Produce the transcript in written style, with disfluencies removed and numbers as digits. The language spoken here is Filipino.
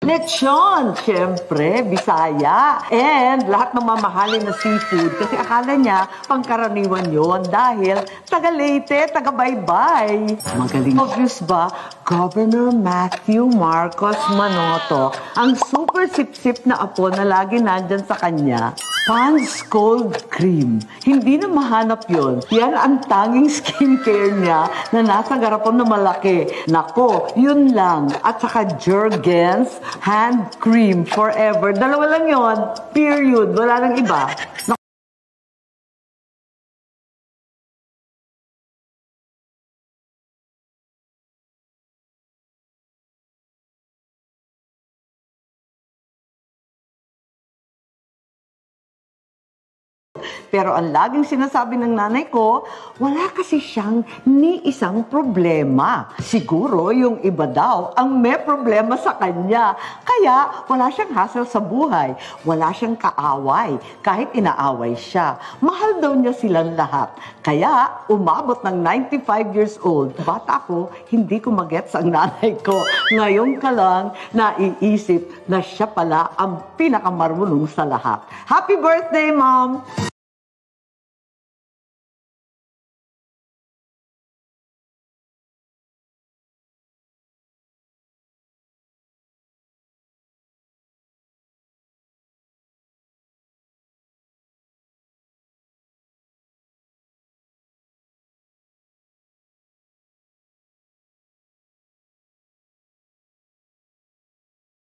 Lechon, syempre, Bisaya. And lahat ng mamahalin na seafood. Kasi akala niya, pangkaraniwan yon dahil taga Leyte, taga Baybay. Magaling. Obvious ba? Governor Matthew Marcos Manoto, ang super sip-sip na apo na lagi nandyan sa kanya. Pond's Cold Cream. Hindi na mahanap yon. Yan ang tanging skincare niya na nasa garapon na malaki. Nako, yun lang. At saka Jergens Hand Cream Forever. Dalawa lang yon. Period. Wala nang iba. Pero ang laging sinasabi ng nanay ko, wala kasi siyang ni isang problema. Siguro yung iba daw ang may problema sa kanya. Kaya wala siyang hassle sa buhay. Wala siyang kaaway. Kahit inaaway siya. Mahal daw niya silang lahat. Kaya umabot ng 95 years old. Bata ko, hindi ko magets ang nanay ko. Ngayon ka lang naiisip na siya pala ang pinakamarunong sa lahat. Happy birthday, Mom!